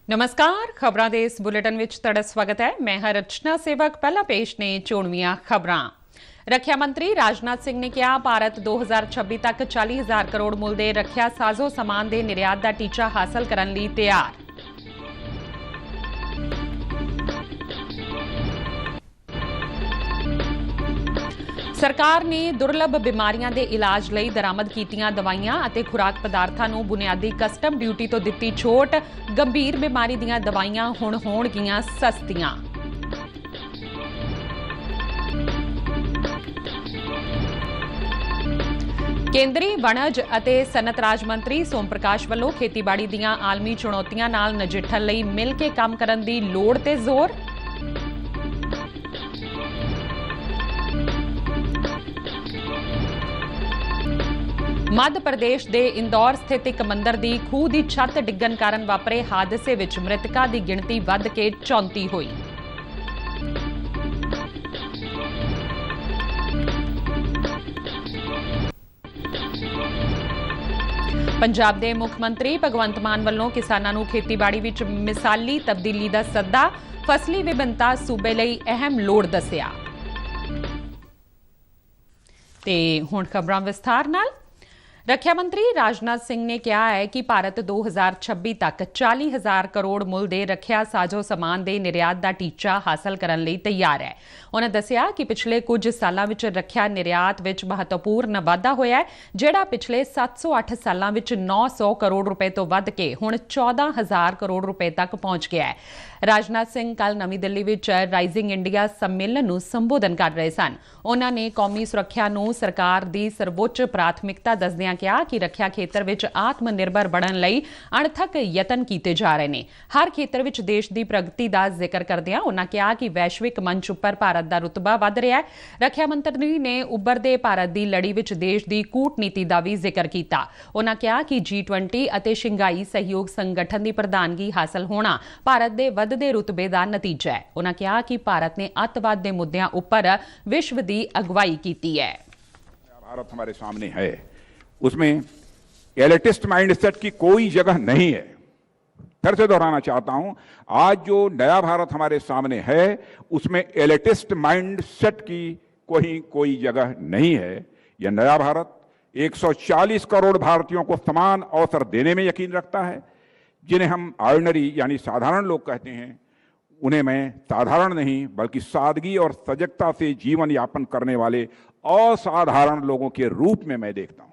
नमस्कार, खबरां दे इस बुलेटिन विच तुहाडा स्वागत है। मैं हां रचना सेवक। पहला पेश ने चोणवीआं खबरां। रक्षा मंत्री राजनाथ सिंह ने कहा, भारत 2026 तक 40,000 करोड़ मुल दे रक्षा साजो समान दे निर्यात का टीचा हासिल करने लई तैयार। सरकार ने दुर्लभ बीमारियां दे इलाज लई दरामद कीतियां दवाइयां अते खुराक पदार्थां नूं बुनियादी कस्टम ड्यूटी तो दित्ती छूट। गंभीर बीमारी दीयां दवाइयां हुण होणगीआं सस्तियां। केंद्री वणज अते सनत राज मंत्री सोम प्रकाश वल्लों खेतीबाड़ी दीयां आलमी चुनौतियां नाल नजिठण लई मिल के काम करन दी लोड़ ते जोर। मध्य प्रदेश के इंदौर स्थित एक मंदिर की खूह की छत डिग्गन कारण वापरे हादसे विच मृतकों की गिणती वध के 34 हुई। पंजाब के मुख्यमंत्री भगवंत मान वालों किसानों को खेतीबाड़ी विच मिसाली तब्दीली का सद्दा। फसली विभिन्नता सूबे लई अहम लोड़ दस्सिया। ते हुण खबरां विस्तार नाल। रक्षा मंत्री राजनाथ सिंह ने कहा है कि भारत 2026 तक 40,000 करोड़ मुल दे रक्षा साजो समान दे निर्यात का टीचा हासिल करने लई तैयार है। उन्होंने दस्सिया कि पिछले कुछ सालों में रक्षा निर्यात विच महत्वपूर्ण वाधा होया है, जिहड़ा पिछले 708 सालों में 900 करोड़ रुपए तो वध के हुण 14,000 करोड़ रुपए तक पहुंच गया है। राजनाथ सिंह कल नवी दिल्ली विच राइजिंग इंडिया सम्मेलन नूं संबोधन कर रहे सन। उन्होंने कौमी सुरक्षा नूं सरकार दी सर्वोच्च प्राथमिकता दसदियां कहा कि रक्षा खेतर विच आत्मनिर्भर बनन लई अणथक यतन कीते जा रहे हैं। हर खेतर विच देश की प्रगति का जिक्र करदियां उन्होंने कहा कि वैश्विक मंच उपर भारत का रुतबा वध रहा है। रक्षा मंत्री ने उभरदे भारत की लड़ी विच देश की कूटनीति का भी जिक्र किया। उन्होंने कहा कि G20 अते शंघाई सहयोग संगठन की प्रधानगी हासिल होना भारत के वधदे रुतबे का नतीजा है। उन्होंने कहा कि भारत ने अतवाद के मुद्दों उपर विश्व की अगवाई की है। भारत हमारे सामने है, उसमें एलिटिस्ट माइंडसेट की कोई जगह नहीं है। फिर से दोहराना चाहता हूं, आज जो नया भारत हमारे सामने है उसमें एलिटिस्ट माइंडसेट की कोई जगह नहीं है। यह नया भारत 140 करोड़ भारतीयों को समान अवसर देने में यकीन रखता है। जिन्हें हम ऑर्डिनरी यानी साधारण लोग कहते हैं, उन्हें मैं साधारण नहीं बल्कि सादगी और सजगता से जीवन यापन करने वाले असाधारण लोगों के रूप में मैं देखता हूं।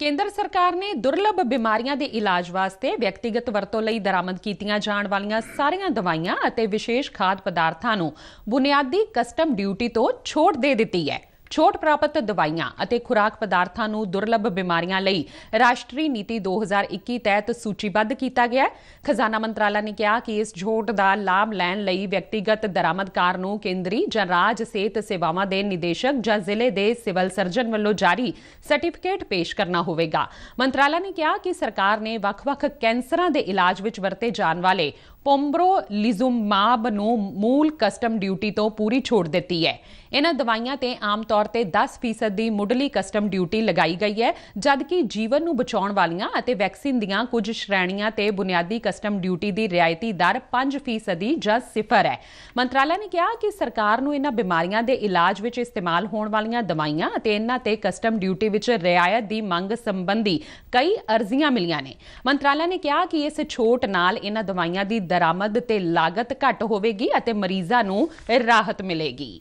केंद्र सरकार ने दुर्लभ बीमारियां दे इलाज वास्ते व्यक्तिगत वरतों लई दरामद कीतियां जाण वालियां सारियां दवाइयां अते विशेष खाद पदार्थां नूं बुनियादी कस्टम ड्यूटी तो छूट दे दित्ती है। छूट प्राप्त दवाइयां अते खुराक पदार्थां नूं दुर्लभ बीमारियां लई राष्ट्रीय नीति 2021 तहत सूचीबद्ध किया गया है। खजाना मंत्रालय ने कहा कि इस छूट का लाभ लैण लई व्यक्तिगत दरामदकार नूं केंद्री जां राज सेहत सेवावां दे निदेशक जां जिले दे सिविल सर्जन वल्लों जारी सर्टिफिकेट पेश करना होवेगा। मंत्रालय ने कहा कि सरकार ने वख-वख कैंसरां दे इलाज विच वरते जाण वाले पोम्ब्रोलिजुमाब नूं मूल कस्टम ड्यूटी तो पूरी छूट दी है। इन्हां दवाइयां ते आम तौर ते 10% दी मुढ़ली कस्टम ड्यूटी लगाई गई है, जबकि जीवन नूं बचाउण वालियां अते वैक्सीन दीयां कुछ श्रेणियां ते बुनियादी कस्टम ड्यूटी दी रियायती दर 5% जां 0 है। मंत्रालय ने कहा कि सरकार नूं इन्हां बीमारियां दे इलाज विच इस्तेमाल होण वालियां दवाइयां अते इन्हां ते कस्टम ड्यूटी विच रियायत दी मंग संबंधी कई अर्जियां मिलियां ने। मंत्रालय ने कहा कि इस छूट नाल इन्हां दवाइयां दी दरामद ते लागत घट होवेगी अते मरीजां नूं राहत मिलेगी।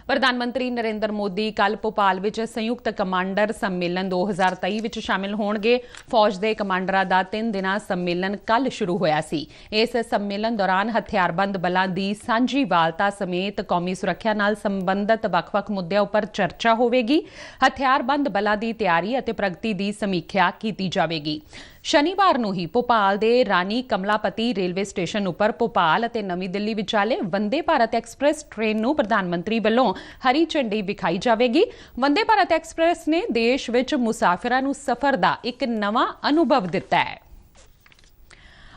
प्रधानमंत्री नरेंद्र मोदी कल भोपाल विच संयुक्त कमांडर सम्मेलन 2023 विच शामिल होणगे। फौज दे कमांडरां दा 3 दिना सम्मेलन कल शुरू होया सी। इस सम्मेलन दौरान हथियारबंद बलां दी सांझी वालता समेत कौमी सुरक्षा नाल संबंधित वख-वख मुद्दों पर चर्चा होवेगी। हथियारबंद बलां दी तैयारी अते प्रगति दी समीक्षा कीती जावेगी। शनिवार नूं ही भोपाल दे रानी कमलापति रेलवे स्टेशन उपर भोपाल अते नवी दिल्ली विचाले वंदे भारत एक्सप्रेस ट्रेन नूं प्रधानमंत्री वल्लों हरी झंडी विखाई जावेगी। वंदे भारत एक्सप्रेस ने देश विच मुसाफिरां नूं सफर दा एक नवां अनुभव दिता है।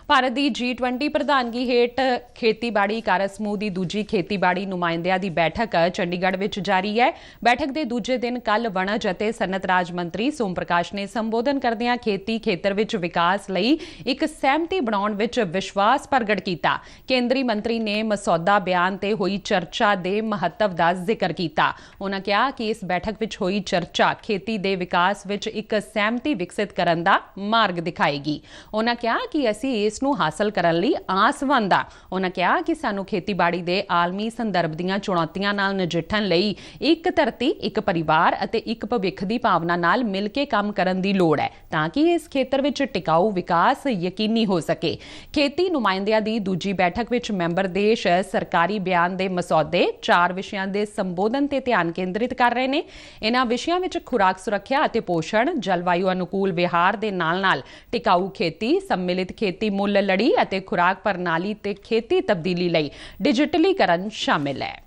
ਭਾਰਤ ਦੀ G20 ਪ੍ਰਧਾਨਗੀ ਹੇਠ ਖੇਤੀਬਾੜੀ ਕਾਰਜ ਸਮੂਹ ਦੀ ਦੂਜੀ ਖੇਤੀਬਾੜੀ ਨੁਮਾਇੰਦਿਆਂ ਦੀ ਬੈਠਕ ਚੰਡੀਗੜ੍ਹ ਵਿੱਚ ਜਾਰੀ ਹੈ। ਬੈਠਕ ਦੇ ਦੂਜੇ ਦਿਨ ਕੱਲ੍ਹ ਵਣਜ ਅਤੇ ਸਨਅਤ ਰਾਜ ਮੰਤਰੀ ਸੋਮ ਪ੍ਰਕਾਸ਼ ਨੇ ਸੰਬੋਧਨ ਕਰਦਿਆਂ ਖੇਤੀ ਖੇਤਰ ਵਿੱਚ ਵਿਕਾਸ ਲਈ ਇੱਕ ਸਹਿਮਤੀ ਬਣਾਉਣ ਵਿੱਚ ਵਿਸ਼ਵਾਸ ਪ੍ਰਗਟ ਕੀਤਾ। ਕੇਂਦਰੀ ਮੰਤਰੀ ਨੇ ਮਸੌਦਾ ਬਿਆਨ ਤੇ ਹੋਈ ਚਰਚਾ ਦੇ ਮਹੱਤਵ ਦਾ ਜ਼ਿਕਰ ਕੀਤਾ। ਉਨ੍ਹਾਂ ਕਿਹਾ ਕਿ ਇਸ ਬੈਠਕ ਵਿੱਚ ਹੋਈ ਚਰਚਾ ਖੇਤੀ ਦੇ ਵਿਕਾਸ ਵਿੱਚ ਇੱਕ ਸਹਿਮਤੀ ਵਿਕਸਿਤ ਕਰਨ ਦਾ ਮਾਰਗ ਦਿਖਾਏਗੀ। ਉਨ੍ਹਾਂ ਕਿਹਾ ਕਿ ਅਸੀਂ ਇਸ ਨੂੰ ਹਾਸਲ ਕਰਨ ਲਈ ਆਸਵੰਦ ਹਾਂ। ਉਨ੍ਹਾਂ ਕਿਹਾ ਕਿ ਸਾਨੂੰ ਖੇਤੀਬਾੜੀ ਦੇ ਆਲਮੀ ਸੰਦਰਭ ਦੀਆਂ ਚੁਣੌਤੀਆਂ ਨਾਲ ਨਜਿੱਠਣ ਲਈ ਇੱਕ ਧਰਤੀ, ਇੱਕ ਪਰਿਵਾਰ ਅਤੇ ਇੱਕ ਭਵਿੱਖ ਦੀ ਭਾਵਨਾ ਨਾਲ ਮਿਲ ਕੇ ਕੰਮ ਕਰਨ ਦੀ ਲੋੜ ਹੈ ਤਾਂ ਕਿ ਇਸ ਖੇਤਰ ਵਿੱਚ ਟਿਕਾਊ ਵਿਕਾਸ ਯਕੀਨੀ ਹੋ ਸਕੇ। ਖੇਤੀ ਨੁਮਾਇੰਦਿਆਂ ਦੀ ਦੂਜੀ ਬੈਠਕ ਵਿੱਚ ਮੈਂਬਰ ਦੇਸ਼ ਸਰਕਾਰੀ ਬਿਆਨ ਦੇ ਮਸੌਦੇ 4 ਵਿਸ਼ਿਆਂ ਦੇ ਸੰਬੋਧਨ ਤੇ ਧਿਆਨ ਕੇਂਦਰਿਤ ਕਰ ਰਹੇ ਨੇ। ਇਹਨਾਂ ਵਿਸ਼ਿਆਂ ਵਿੱਚ ਖੁਰਾਕ ਸੁਰੱਖਿਆ ਅਤੇ ਪੋਸ਼ਣ, ਜਲਵਾਯੂ ਅਨੁਕੂਲ ਵਿਹਾਰ ਦੇ ਨਾਲ-ਨਾਲ ਟਿਕਾਊ ਖੇਤੀ, ਸੰਮਿਲਿਤ ਖੇਤੀ ਮੁੱਲ ਲੜੀ ਅਤੇ ਖੁਰਾਕ ਪ੍ਰਣਾਲੀ ਤੇ ਖੇਤੀ ਤਬਦੀਲੀ ਲਈ ਡਿਜੀਟਲੀਕਰਨ ਸ਼ਾਮਿਲ ਹੈ।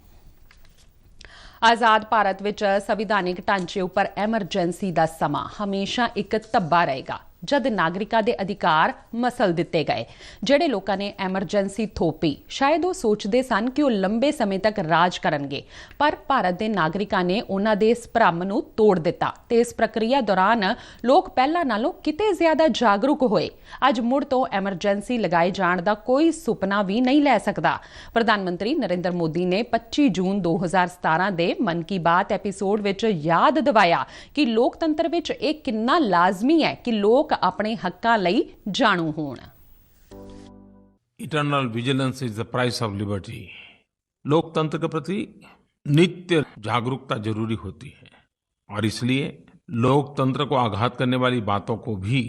ਆਜ਼ਾਦ ਭਾਰਤ ਵਿੱਚ ਸੰਵਿਧਾਨਿਕ ਢਾਂਚੇ ਉੱਪਰ ਐਮਰਜੈਂਸੀ ਦਾ ਸਮਾਂ ਹਮੇਸ਼ਾ ਇੱਕ ਧੱਬਾ ਰਹੇਗਾ ਜਦ ਨਾਗਰਿਕਾਂ ਦੇ ਅਧਿਕਾਰ ਮਸਲ ਦਿੱਤੇ ਗਏ। ਜਿਹੜੇ ਲੋਕਾਂ ਨੇ ਐਮਰਜੈਂਸੀ ਥੋਪੀ ਸ਼ਾਇਦ ਉਹ ਸੋਚਦੇ ਸਨ ਕਿ ਉਹ ਲੰਬੇ ਸਮੇਂ ਤੱਕ ਰਾਜ ਕਰਨਗੇ, ਪਰ ਭਾਰਤ ਦੇ ਨਾਗਰਿਕਾਂ ਨੇ ਉਹਨਾਂ ਦੇ ਇਸ ਭਰਮ ਨੂੰ ਤੋੜ ਦਿੱਤਾ ਤੇ ਇਸ ਪ੍ਰਕਿਰਿਆ ਦੌਰਾਨ ਲੋਕ ਪਹਿਲਾਂ ਨਾਲੋਂ ਕਿਤੇ ਜ਼ਿਆਦਾ ਜਾਗਰੂਕ ਹੋਏ। ਅੱਜ ਮੁੜ ਤੋਂ ਐਮਰਜੈਂਸੀ ਲਗਾਏ ਜਾਣ ਦਾ ਕੋਈ ਸੁਪਨਾ ਵੀ ਨਹੀਂ ਲੈ ਸਕਦਾ। ਪ੍ਰਧਾਨ ਮੰਤਰੀ ਨਰਿੰਦਰ ਮੋਦੀ ਨੇ 25 ਜੂਨ 2017 ਦੇ ਮਨ ਕੀ ਬਾਤ ਐਪੀਸੋਡ ਵਿੱਚ ਯਾਦ ਦਿਵਾਇਆ ਕਿ ਲੋਕਤੰਤਰ ਵਿੱਚ ਇਹ ਕਿੰਨਾ ਲਾਜ਼ਮੀ ਹੈ ਕਿ ਲੋਕ अपने हक्कां लई जाणू होण। Eternal vigilance is the price of liberty. लोकतंत्र के प्रति नित्य जागरूकता जरूरी होती है और इसलिए लोकतंत्र को आघात करने वाली बातों को भी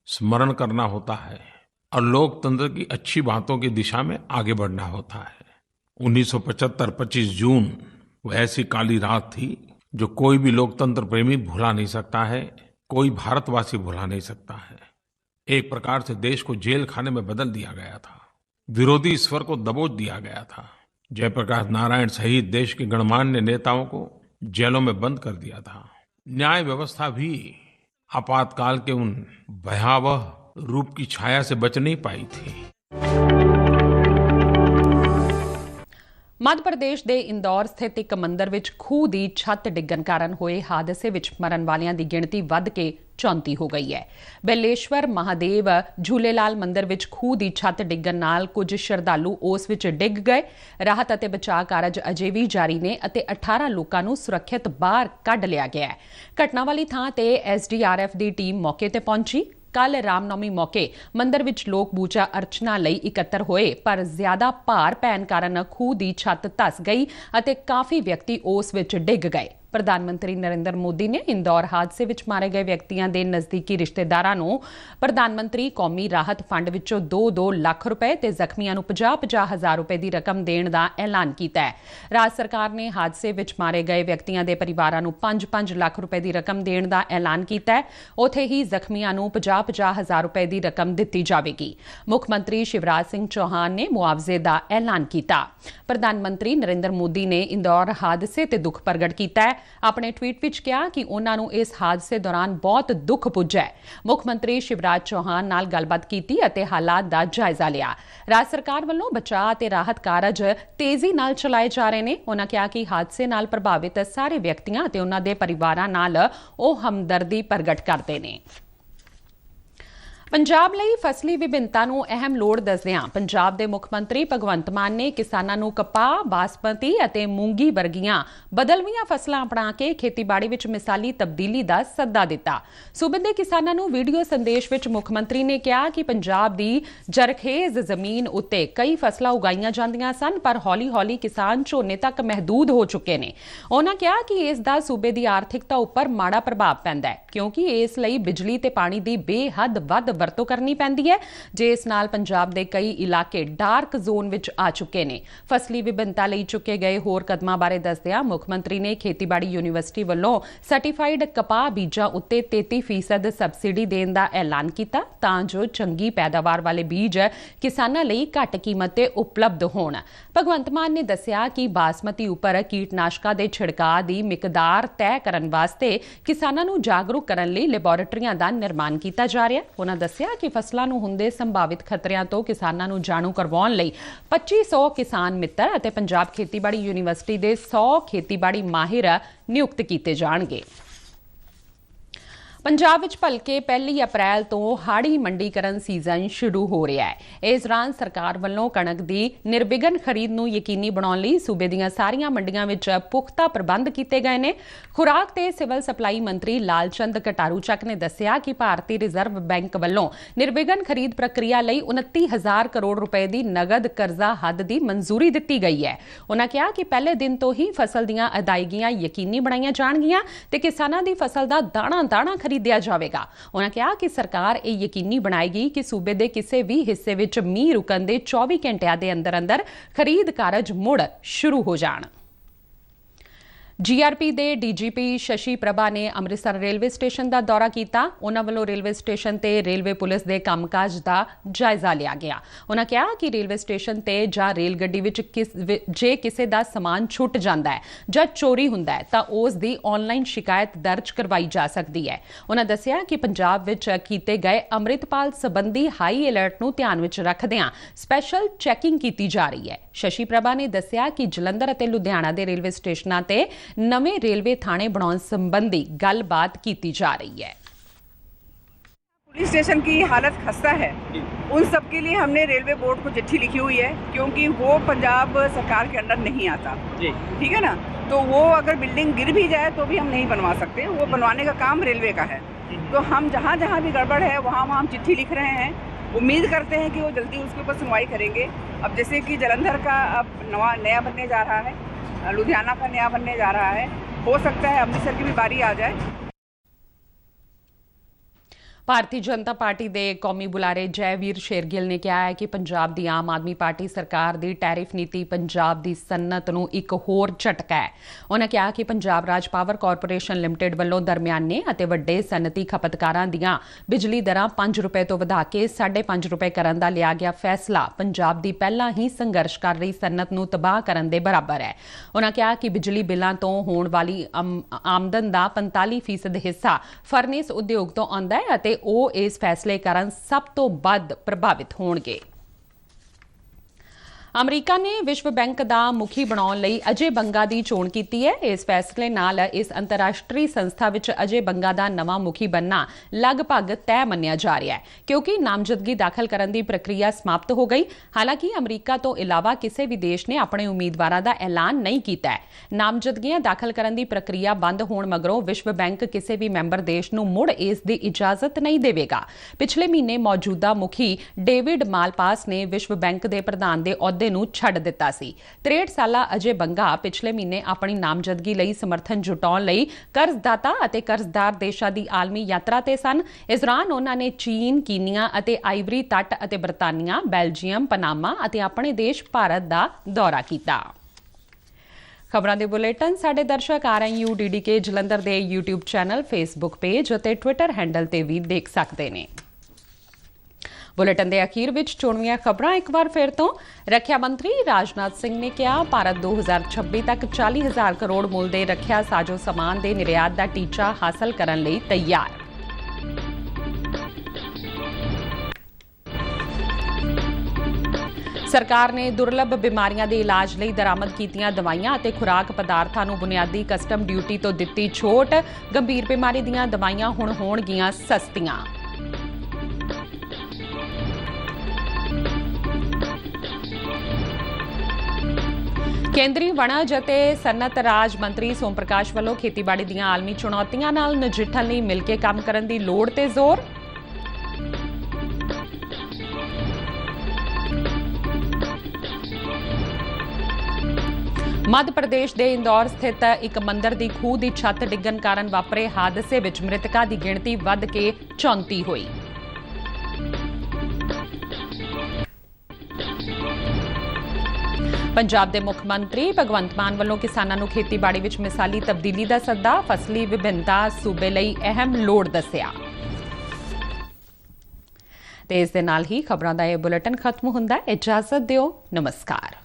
स्मरण करना होता है और लोकतंत्र की अच्छी बातों की दिशा में आगे बढ़ना होता है। 1975 25 जून वो ऐसी काली रात थी जो कोई भी लोकतंत्र प्रेमी भुला नहीं सकता है, कोई भारतवासी भुला नहीं सकता है। एक प्रकार से देश को जेल खाने में बदल दिया गया था, विरोधी स्वर को दबोच दिया गया था। जयप्रकाश नारायण सहित देश के गणमान्य नेताओं को जेलों में बंद कर दिया था। न्याय व्यवस्था भी आपातकाल के उन भयावह रूप की छाया से बच नहीं पाई थी। मध्य प्रदेश के इंदौर स्थित एक मंदिर विच खूह की छत डिग्गण कारण होए हादसे विच मरण वालियां दी गिणती वध के 34 हो गई है। बेलेश्वर महादेव झूलेलाल मंदिर विच खूह की छत डिग्गण नाल कुछ श्रद्धालु उस विच डिग गए। राहत अते बचाव कारज अजे भी जारी ने अते 18 लोकां नूं सुरक्षित बाहर कढ लिया गया है। घटना वाली थां ते SDRF की टीम मौके ते पहुंची। कल रामनवमी मौके मंदिर विच लोक पूजा अर्चना लई इकट्ठर होए, पर ज्यादा भार पैण कारण खूह की छत धस गई अते काफी व्यक्ति उस विच डिग गए। प्रधानमंत्री नरेंद्र मोदी ने इंदौर हादसे विच मारे गए व्यक्तियों के नज़दीकी रिश्तेदारां नूं प्रधानमंत्री कौमी राहत फंड विचों 2-2 लाख रुपए ते जख्मियां नूं 50-50 हज़ार रुपए की रकम देण दा ऐलान कीता है। राज्य सरकार ने हादसे विच मारे गए व्यक्तियों के परिवारां नूं 5-5 लाख रुपए की रकम देण दा ऐलान कीता है। उत्थे ही जख्मियां नूं 50-50 हज़ार रुपए की रकम दित्ती जावेगी। मुख्यमंत्री शिवराज सिंह चौहान ने मुआवजे का ऐलान किया। प्रधानमंत्री नरेंद्र मोदी ने इंदौर हादसे ते दुख प्रगट किया है। अपने ट्वीट विच कहा कि उन्हां नूं इस हादसे दौरान बहुत दुख पुज्जा है। मुख्यमंत्री शिवराज चौहान नाल गलबात कीती अते हालात दा जायजा लिया। राज्य सरकार वल्लों बचाव ते राहत कारज तेजी नाल चलाए जा रहे ने। उन्हां कहा कि हादसे नाल प्रभावित सारे व्यक्तियां अते उन्हां दे परिवारां नाल ओह हमदर्दी प्रगट करदे ने। पंजाब ਲਈ ਫਸਲੀ ਵਿਭਿੰਨਤਾ ਨੂੰ ਅਹਿਮ ਲੋੜ ਦੱਸਦਿਆਂ ਪੰਜਾਬ ਦੇ ਮੁੱਖ ਮੰਤਰੀ ਭਗਵੰਤ ਮਾਨ ਨੇ ਕਿਸਾਨਾਂ ਨੂੰ ਕਪਾਹ, ਬਾਸਮਤੀ ਅਤੇ ਮੂੰਗੀ ਵਰਗੀਆਂ ਬਦਲਵੀਆਂ ਫਸਲਾਂ ਅਪਣਾ ਕੇ ਖੇਤੀਬਾੜੀ ਵਿੱਚ ਮਿਸਾਲੀ ਤਬਦੀਲੀ ਦਾ ਸੱਦਾ ਦਿੱਤਾ। ਸੂਬੇ ਦੇ ਕਿਸਾਨਾਂ ਨੂੰ ਵੀਡੀਓ ਸੰਦੇਸ਼ ਵਿੱਚ ਮੁੱਖ ਮੰਤਰੀ ਨੇ ਕਿਹਾ ਕਿ ਪੰਜਾਬ ਦੀ ਜਰਖੇਜ਼ ਜ਼ਮੀਨ ਉੱਤੇ ਕਈ ਫਸਲਾਂ ਉਗਾਈਆਂ ਜਾਂਦੀਆਂ ਸਨ, ਪਰ ਹੌਲੀ-ਹੌਲੀ ਕਿਸਾਨ ਝੋਨੇ ਤੱਕ ਮਹਿਦੂਦ ਹੋ ਚੁੱਕੇ ਨੇ। ਉਹਨਾਂ ਕਿਹਾ ਕਿ ਇਸ ਦਾ ਸੂਬੇ ਦੀ ਆਰਥਿਕਤਾ ਉੱਪਰ ਮਾੜਾ ਪ੍ਰਭਾਵ ਪੈਂਦਾ ਹੈ, ਕਿਉਂਕਿ ਇਸ ਲਈ ਬਿਜਲੀ ਤੇ ਪਾਣੀ ਦੀ ਬੇਹੱਦ ਵੱਧ ਵਰਤੋਂ ਕਰਨੀ ਪੈਂਦੀ ਹੈ, ਜਿਸ ਨਾਲ ਪੰਜਾਬ ਦੇ ਕਈ ਇਲਾਕੇ ਡਾਰਕ ਜ਼ੋਨ ਵਿੱਚ ਆ ਚੁੱਕੇ ਨੇ। ਫਸਲੀ ਵਿਭਿੰਨਤਾ ਲਈ ਚੁੱਕੇ ਗਏ ਹੋਰ ਕਦਮਾਂ ਬਾਰੇ ਦੱਸਦਿਆਂ ਮੁੱਖ ਮੰਤਰੀ ਨੇ ਖੇਤੀਬਾੜੀ ਯੂਨੀਵਰਸਿਟੀ ਵੱਲੋਂ ਸਰਟੀਫਾਈਡ ਕਪਾਹ ਬੀਜਾਂ ਉੱਤੇ 33% ਸਬਸਿਡੀ ਦੇਣ ਦਾ ਐਲਾਨ ਕੀਤਾ, ਤਾਂ ਜੋ ਚੰਗੀ ਪੈਦਾਵਾਰ ਵਾਲੇ ਬੀਜ ਕਿਸਾਨਾਂ ਲਈ ਘੱਟ ਕੀਮਤ ਤੇ ਉਪਲਬਧ ਹੋਣ। ਭਗਵੰਤ ਮਾਨ ਨੇ ਦੱਸਿਆ ਕਿ ਬਾਸਮਤੀ ਉੱਪਰ ਕੀਟਨਾਸ਼ਕਾਂ ਦੇ ਛਿੜਕਾਅ ਦੀ ਮਿਕਦਾਰ ਤੈਅ ਕਰਨ ਵਾਸਤੇ ਕਿਸਾਨਾਂ ਨੂੰ ਜਾਗਰੂਕ ਕਰਨ ਲਈ ਲੈਬੋਰੇਟਰੀਆਂ ਦਾ ਨਿਰਮਾਣ ਕੀਤਾ ਜਾ ਰਿਹਾ। ਉਹਨਾਂ ਦੱਸਿਆ ਕਿ ਫਸਲਾਂ ਨੂੰ ਹੁੰਦੇ ਸੰਭਾਵਿਤ ਖਤਰਿਆਂ ਤੋਂ ਕਿਸਾਨਾਂ ਨੂੰ ਜਾਣੂ ਕਰਵਾਉਣ ਲਈ 2500 ਕਿਸਾਨ ਮਿੱਤਰ ਅਤੇ ਪੰਜਾਬ ਖੇਤੀਬਾੜੀ ਯੂਨੀਵਰਸਿਟੀ ਦੇ 100 ਖੇਤੀਬਾੜੀ ਮਾਹਿਰ ਨਿਯੁਕਤ ਕੀਤੇ ਜਾਣਗੇ। ਪੰਜਾਬ ਵਿੱਚ ਭਲਕੇ 1 ਅਪ੍ਰੈਲ ਤੋਂ ਹਾੜੀ ਮੰਡੀਕਰਨ ਸੀਜ਼ਨ ਸ਼ੁਰੂ ਹੋ ਰਿਹਾ ਹੈ। ਇਸ ਦੌਰਾਨ ਸਰਕਾਰ ਵੱਲੋਂ ਕਣਕ ਦੀ ਨਿਰਵਿਘਨ ਖਰੀਦ ਨੂੰ ਯਕੀਨੀ ਬਣਾਉਣ ਲਈ ਸੂਬੇ ਦੀਆਂ ਸਾਰੀਆਂ ਮੰਡੀਆਂ ਵਿੱਚ ਪੁਖਤਾ ਪ੍ਰਬੰਧ ਕੀਤੇ ਗਏ ਨੇ। ਖੁਰਾਕ ਤੇ ਸਿਵਲ ਸਪਲਾਈ ਮੰਤਰੀ ਲਾਲਚੰਦ ਕਟਾਰੂ ਚੱਕ ਨੇ ਦੱਸਿਆ ਕਿ ਭਾਰਤੀ ਰਿਜ਼ਰਵ ਬੈਂਕ ਵੱਲੋਂ ਨਿਰਵਿਘਨ ਖਰੀਦ ਪ੍ਰਕਿਰਿਆ ਲਈ 29,000 ਕਰੋੜ ਰੁਪਏ ਦੀ ਨਗਦ ਕਰਜ਼ਾ ਹੱਦ ਦੀ ਮਨਜ਼ੂਰੀ ਦਿੱਤੀ ਗਈ ਹੈ। ਉਨ੍ਹਾਂ ਕਿਹਾ ਕਿ ਪਹਿਲੇ ਦਿਨ ਤੋਂ ਹੀ ਫਸਲ ਦੀਆਂ ਅਦਾਇਗੀਆਂ ਯਕੀਨੀ ਬਣਾਈਆਂ ਜਾਣਗੀਆਂ ਤੇ ਕਿਸਾਨਾਂ ਦੀ ਫਸਲ ਦਾ ਦਾਣਾ ਖਰੀਦਿਆ ਜਾਵੇਗਾ। ਉਨ੍ਹਾਂ ਕਿਹਾ ਕਿ ਸਰਕਾਰ ਇਹ ਯਕੀਨੀ ਬਣਾਏਗੀ ਕਿ ਸੂਬੇ ਦੇ ਕਿਸੇ ਵੀ ਹਿੱਸੇ ਵਿੱਚ ਮੀਂਹ ਰੁਕਣ ਦੇ 24 ਘੰਟਿਆਂ ਦੇ ਅੰਦਰ ਖਰੀਦ ਕਾਰਜ ਮੁੜ ਸ਼ੁਰੂ ਹੋ ਜਾਣ। GRP ਦੇ DGP ਸ਼ਸ਼ੀ ਪ੍ਰਭਾ ਨੇ ਅੰਮ੍ਰਿਤਸਰ ਰੇਲਵੇ ਸਟੇਸ਼ਨ ਦਾ ਦੌਰਾ ਕੀਤਾ। ਉਨ੍ਹਾਂ ਵੱਲੋਂ ਰੇਲਵੇ ਸਟੇਸ਼ਨ ਤੇ ਰੇਲਵੇ ਪੁਲਿਸ ਦੇ ਕੰਮਕਾਜ ਦਾ ਜਾਇਜ਼ਾ ਲਿਆ ਗਿਆ। ਉਨ੍ਹਾਂ ਕਿਹਾ ਕਿ ਰੇਲਵੇ ਸਟੇਸ਼ਨ ਤੇ ਜਾਂ ਰੇਲ ਗੱਡੀ ਵਿੱਚ ਜੇ ਕਿਸੇ ਦਾ ਸਮਾਨ ਛੁੱਟ ਜਾਂਦਾ ਹੈ ਜਾਂ ਚੋਰੀ ਹੁੰਦਾ ਹੈ ਤਾਂ ਉਸ ਦੀ ਆਨਲਾਈਨ ਸ਼ਿਕਾਇਤ ਦਰਜ ਕਰਵਾਈ ਜਾ ਸਕਦੀ ਹੈ। ਉਨ੍ਹਾਂ ਦੱਸਿਆ ਕਿ ਪੰਜਾਬ ਵਿੱਚ ਕੀਤੇ ਗਏ ਅੰਮ੍ਰਿਤਪਾਲ ਸੰਬੰਧੀ ਹਾਈ ਅਲਰਟ ਨੂੰ ਧਿਆਨ ਵਿੱਚ ਰੱਖਦਿਆਂ ਸਪੈਸ਼ਲ ਚੈਕਿੰਗ ਕੀਤੀ ਜਾ ਰਹੀ ਹੈ। ਸ਼ਸ਼ੀ ਪ੍ਰਭਾ ਨੇ ਦੱਸਿਆ ਕਿ ਜਲੰਧਰ ਅਤੇ ਲੁਧਿਆਣਾ ਦੇ ਰੇਲਵੇ ਸਟੇਸ਼ਨਾਂ ਤੇ नवे रेलवे थाने बनाने संबंधी गलबात की जा रही है। पुलिस स्टेशन की हालत खस्ता है, उन सब के लिए हमने रेलवे बोर्ड को चिट्ठी लिखी हुई है क्योंकि वो पंजाब सरकार के अंडर नहीं आता। ठीक है ना, तो वो अगर बिल्डिंग गिर भी जाए तो भी हम नहीं बनवा सकते, वो बनवाने का काम रेलवे का है। तो हम जहाँ जहाँ भी गड़बड़ है वहाँ हम चिट्ठी लिख रहे हैं। उम्मीद करते हैं कि वो जल्दी उसके ऊपर सुनवाई करेंगे। अब जैसे कि जलंधर का अब नया बनने जा रहा है, लुधियाना का नया बनने जा रहा है, हो सकता है अमृतसर की भी बारी आ जाए। ਭਾਰਤੀ ਜਨਤਾ ਪਾਰਟੀ ਦੇ ਕੌਮੀ ਬੁਲਾਰੇ ਜੈਵੀਰ ਸ਼ੇਰਗਿੱਲ ਨੇ ਕਿਹਾ ਹੈ ਕਿ ਪੰਜਾਬ ਦੀ ਆਮ ਆਦਮੀ ਪਾਰਟੀ ਸਰਕਾਰ ਦੀ ਟੈਰਿਫ ਨੀਤੀ ਪੰਜਾਬ ਦੀ ਸਨਅਤ ਨੂੰ ਇੱਕ ਹੋਰ ਝਟਕਾ ਹੈ। ਉਨ੍ਹਾਂ ਕਿਹਾ ਕਿ ਪੰਜਾਬ ਰਾਜ ਪਾਵਰ ਕਾਰਪੋਰੇਸ਼ਨ ਲਿਮਟਿਡ ਵੱਲੋਂ ਦਰਮਿਆਨੇ ਅਤੇ ਵੱਡੇ ਸਨਅਤੀ ਖਪਤਕਾਰਾਂ ਦੀਆਂ ਬਿਜਲੀ ਦਰਾਂ 5 ਰੁਪਏ ਤੋਂ ਵਧਾ ਕੇ 5.5 ਰੁਪਏ ਕਰਨ ਦਾ ਲਿਆ ਗਿਆ ਫੈਸਲਾ ਪੰਜਾਬ ਦੀ ਪਹਿਲਾਂ ਹੀ ਸੰਘਰਸ਼ ਕਰ ਰਹੀ ਸਨਅਤ ਨੂੰ ਤਬਾਹ ਕਰਨ ਦੇ ਬਰਾਬਰ ਹੈ। ਉਨ੍ਹਾਂ ਕਿਹਾ ਕਿ ਬਿਜਲੀ ਬਿੱਲਾਂ ਤੋਂ ਹੋਣ ਵਾਲੀ ਆਮਦਨ ਦਾ 45% ਹਿੱਸਾ ਫਰਨਿਸ ਉਦਯੋਗ ਤੋਂ ਆਉਂਦਾ ਹੈ ਅਤੇ ਉਹ ਇਸ ਫੈਸਲੇ ਕਾਰਨ ਸਭ ਤੋਂ ਵੱਧ ਪ੍ਰਭਾਵਿਤ ਹੋਣਗੇ। ਅਮਰੀਕਾ ਨੇ ਵਿਸ਼ਵ ਬੈਂਕ ਦਾ ਮੁਖੀ ਬਣਾਉਣ ਲਈ ਅਜੇ ਬੰਗਾ ਦੀ ਚੋਣ ਕੀਤੀ ਹੈ। ਇਸ ਫੈਸਲੇ ਨਾਲ ਇਸ ਅੰਤਰਰਾਸ਼ਟਰੀ ਸੰਸਥਾ ਵਿੱਚ ਅਜੇ ਬੰਗਾ ਦਾ ਨਵਾਂ ਮੁਖੀ ਬਣਨਾ ਲਗਭਗ ਤੈਅ ਮੰਨਿਆ ਜਾ ਰਿਹਾ ਹੈ ਕਿਉਂਕਿ ਨਾਮਜ਼ਦਗੀ ਦਾਖਲ ਕਰਨ ਦੀ ਪ੍ਰਕਿਰਿਆ ਸਮਾਪਤ ਹੋ ਗਈ। ਹਾਲਾਂਕਿ ਅਮਰੀਕਾ ਤੋਂ ਇਲਾਵਾ ਕਿਸੇ ਵੀ ਦੇਸ਼ ਨੇ ਆਪਣੇ ਉਮੀਦਵਾਰਾਂ ਦਾ ਐਲਾਨ ਨਹੀਂ ਕੀਤਾ ਹੈ। ਨਾਮਜ਼ਦਗੀਆਂ ਦਾਖਲ ਕਰਨ ਦੀ ਪ੍ਰਕਿਰਿਆ ਬੰਦ ਹੋਣ ਮਗਰੋਂ ਵਿਸ਼ਵ ਬੈਂਕ ਕਿਸੇ ਵੀ ਮੈਂਬਰ ਦੇਸ਼ ਨੂੰ ਮੁੜ ਇਸ ਦੀ ਇਜਾਜ਼ਤ ਨਹੀਂ ਦੇਵੇਗਾ। ਪਿਛਲੇ ਮਹੀਨੇ ਮੌਜੂਦਾ ਮੁਖੀ ਡੇਵਿਡ ਮਾਲਪਾਸ ਨੇ ਵਿਸ਼ਵ ਬੈਂਕ ਦੇ ਪ੍ਰਧਾਨ ਦੇ ਅਹੁਦੇ ਨੂੰ ਛੱਡ ਦਿੱਤਾ ਸੀ। 63 ਸਾਲਾ ਅਜੇ ਬੰਗਾ ਪਿਛਲੇ ਮਹੀਨੇ ਆਪਣੀ ਨਾਮਜ਼ਦਗੀ ਲਈ ਸਮਰਥਨ ਜੁਟਾਉਣ ਲਈ ਕਰਜ਼ਦਾਤਾ ਅਤੇ ਕਰਜ਼ਦਾਰ ਦੇਸ਼ਾਂ ਦੀ ਆਲਮੀ ਯਾਤਰਾ ਤੇ ਸਨ। ਇਸ ਦੌਰਾਨ ਉਹਨਾਂ ਨੇ ਚੀਨ, ਕੀਨੀਆ ਅਤੇ ਆਈਵਰੀ ਤੱਟ ਅਤੇ ਬਰਤਾਨੀਆ, ਬੈਲਜੀਅਮ, ਪਨਾਮਾ ਅਤੇ ਆਪਣੇ ਦੇਸ਼ ਭਾਰਤ ਦਾ ਦੌਰਾ ਕੀਤਾ। ਖਬਰਾਂ ਦੇ ਬੁਲੇਟਿਨ ਸਾਡੇ ਦਰਸ਼ਕ RNU-DDK ਜਲੰਧਰ ਦੇ YouTube ਚੈਨਲ, Facebook ਪੇਜ ਅਤੇ Twitter ਹੈਂਡਲ ਤੇ ਵੀ ਦੇਖ ਸਕਦੇ ਨੇ। ਬੁਲੇਟਿਨ ਦੇ ਅਖੀਰ ਵਿੱਚ ਚੋਣਵੀਆਂ ਖਬਰਾਂ ਇੱਕ ਵਾਰ ਫਿਰ ਤੋਂ। ਰੱਖਿਆ ਮੰਤਰੀ ਰਾਜਨਾਥ ਸਿੰਘ ਨੇ ਕਿਹਾ ਭਾਰਤ 2026 ਤੱਕ 40,000 ਕਰੋੜ ਮੁੱਲ ਦੇ ਰੱਖਿਆ ਸਾਜੋ ਸਮਾਨ ਦੇ ਨਿਰਯਾਤ ਦਾ ਟੀਚਾ ਹਾਸਲ ਕਰਨ ਲਈ ਤਿਆਰ। ਸਰਕਾਰ ਨੇ ਦੁਰਲੱਭ ਬਿਮਾਰੀਆਂ ਦੇ ਇਲਾਜ ਲਈ ਦਰਾਮਦ ਕੀਤੀਆਂ ਦਵਾਈਆਂ ਅਤੇ ਖੁਰਾਕ ਪਦਾਰਥਾਂ ਨੂੰ ਬੁਨਿਆਦੀ ਕਸਟਮ ਡਿਊਟੀ ਤੋਂ ਦਿੱਤੀ ਛੋਟ। ਗੰਭੀਰ ਬਿਮਾਰੀ ਦੀਆਂ ਦਵਾਈਆਂ ਹੁਣ ਹੋਣਗੀਆਂ ਸਸਤੀਆਂ। ਕੇਂਦਰੀ ਵਣਜ ਅਤੇ ਸਨਅਤ ਰਾਜ ਮੰਤਰੀ ਸੋਮ ਪ੍ਰਕਾਸ਼ ਵੱਲੋਂ ਖੇਤੀਬਾੜੀ ਦੀਆਂ ਆਲਮੀ ਚੁਣੌਤੀਆਂ ਨਾਲ ਨਜਿੱਠਣ ਲਈ ਮਿਲ ਕੇ ਕੰਮ ਕਰਨ ਦੀ ਲੋੜ ਤੇ ਜ਼ੋਰ। ਮੱਧ ਪ੍ਰਦੇਸ਼ ਦੇ ਇੰਦੌਰ ਸਥਿਤ ਇੱਕ ਮੰਦਿਰ ਦੀ ਖੂਹ ਦੀ ਛੱਤ ਡਿੱਗਣ ਕਾਰਨ ਵਾਪਰੇ ਹਾਦਸੇ ਵਿੱਚ ਮ੍ਰਿਤਕਾਂ ਦੀ ਗਿਣਤੀ ਵੱਧ ਕੇ 34 ਹੋਈ। ਪੰਜਾਬ ਦੇ ਮੁੱਖ ਮੰਤਰੀ ਭਗਵੰਤ ਮਾਨ ਵੱਲੋਂ ਕਿਸਾਨਾਂ ਨੂੰ ਖੇਤੀਬਾੜੀ ਵਿੱਚ ਮਿਸਾਲੀ ਤਬਦੀਲੀ ਦਾ ਸੱਦਾ। ਫਸਲੀ ਵਿਭਿੰਨਤਾ ਸੂਬੇ ਲਈ ਅਹਿਮ ਲੋੜ ਦੱਸਿਆ। ਤੇ ਇਸ ਦੇ ਨਾਲ ਹੀ ਖਬਰਾਂ ਦਾ ਇਹ ਬੁਲੇਟਿਨ ਖਤਮ ਹੁੰਦਾ ਹੈ। ਇਜਾਜ਼ਤ ਦਿਓ। ਨਮਸਕਾਰ।